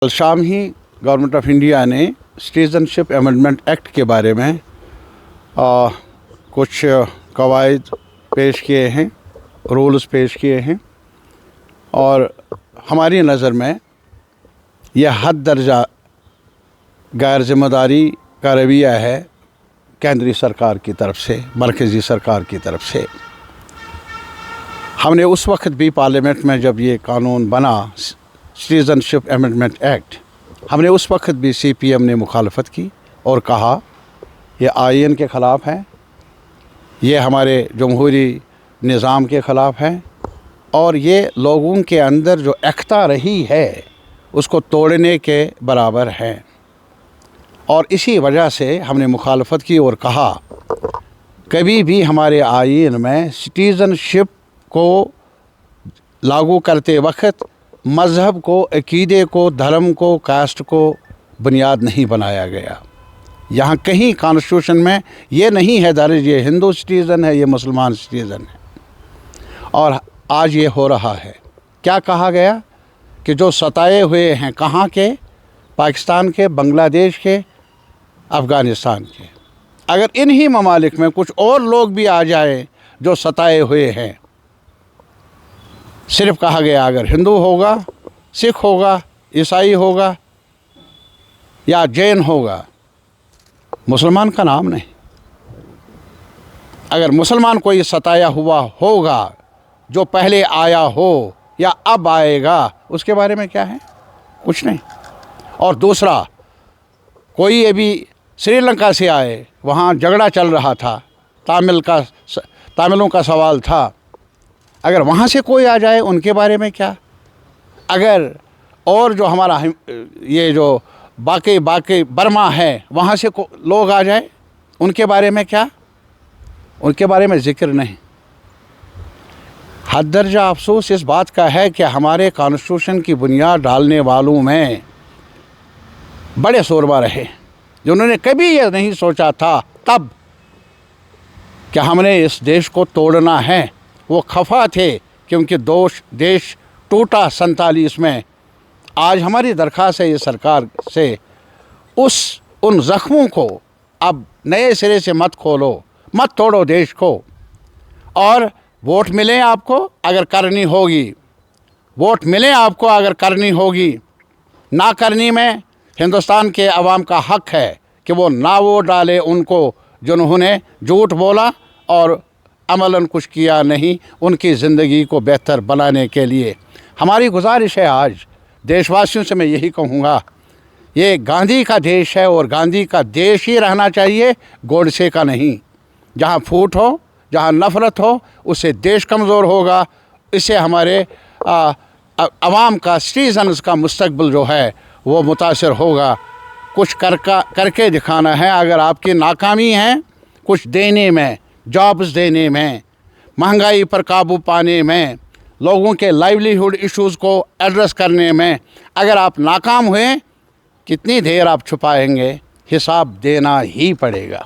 कल शाम ही government of India ने सिटीज़नशिप अमेंडमेंट एक्ट के बारे में कुछ कवायद पेश किए हैं, रूल्स पेश किए हैं और हमारी नज़र में यह हद दर्जा गैर ज़िम्मेदारी का रवैया है केंद्रीय सरकार की तरफ से, मरकज़ी सरकार की तरफ से। हमने उस वक्त भी पार्लियामेंट में जब ये कानून बना सिटीज़नशिप अमेंडमेंट एक्ट, हमने उस वक्त भी CPM ने मुखालफत की और कहा ये आईन के ख़िलाफ़ है, ये हमारे जमहूरी निज़ाम के ख़िलाफ़ है और ये लोगों के अंदर जो एकता रही है उसको तोड़ने के बराबर है। और इसी वजह से हमने मुखालफत की और कहा कभी भी हमारे आईन में सिटीज़नशिप को लागू करते वक्त मज़हब को, अक़ीदे को, धर्म को, कास्ट को बुनियाद नहीं बनाया गया। यहाँ कहीं कॉन्स्टिट्यूशन में ये नहीं है दर्ज ये हिंदू सिटीज़न है, ये मुसलमान सिटीज़न है। और आज ये हो रहा है। क्या कहा गया कि जो सताए हुए हैं, कहाँ के? पाकिस्तान के, बांग्लादेश के, अफ़गानिस्तान के। अगर इन्हीं ममालिक में कुछ और लोग भी आ जाए जो सताए हुए हैं, सिर्फ कहा गया अगर हिंदू होगा, सिख होगा, ईसाई होगा या जैन होगा, मुसलमान का नाम नहीं। अगर मुसलमान कोई सताया हुआ होगा जो पहले आया हो या अब आएगा, उसके बारे में क्या है? कुछ नहीं। और दूसरा, कोई अभी श्रीलंका से आए, वहाँ झगड़ा चल रहा था, तामिलों का सवाल था, अगर वहाँ से कोई आ जाए उनके बारे में क्या? अगर और जो हमारा ये जो बाकी बर्मा है वहाँ से लोग आ जाए, उनके बारे में क्या? उनके बारे में ज़िक्र नहीं। हद दर्जा अफसोस इस बात का है कि हमारे कॉन्स्टिट्यूशन की बुनियाद डालने वालों में बड़े शोरबा रहे, जिन्होंने कभी ये नहीं सोचा था तब कि हमने इस देश को तोड़ना है। वो खफा थे क्योंकि देश टूटा 47 में। आज हमारी दरख्वास्त है ये सरकार से, उन ज़ख्मों को अब नए सिरे से मत खोलो, मत तोड़ो देश को। और वोट मिले आपको अगर करनी होगी, वोट मिले आपको अगर करनी होगी, ना करनी में हिंदुस्तान के अवाम का हक है कि वो ना वोट डाले उनको जिन्होंने झूठ बोला और अमलन कुछ किया नहीं उनकी ज़िंदगी को बेहतर बनाने के लिए। हमारी गुजारिश है आज देशवासियों से, मैं यही कहूँगा, ये गांधी का देश है और गांधी का देश ही रहना चाहिए, गोडसे का नहीं। जहाँ फूट हो, जहाँ नफ़रत हो, उससे देश कमज़ोर होगा। इससे हमारे अवाम का, सिटीज़न्स का मुस्तकबिल जो है वो मुतासर होगा। कुछ करके दिखाना है। अगर आपकी नाकामी है कुछ देने में, जॉब्स देने में, महंगाई पर काबू पाने में, लोगों के लाइवलीहुड इश्यूज़ को एड्रेस करने में, अगर आप नाकाम हुए, कितनी देर आप छुपाएंगे? हिसाब देना ही पड़ेगा।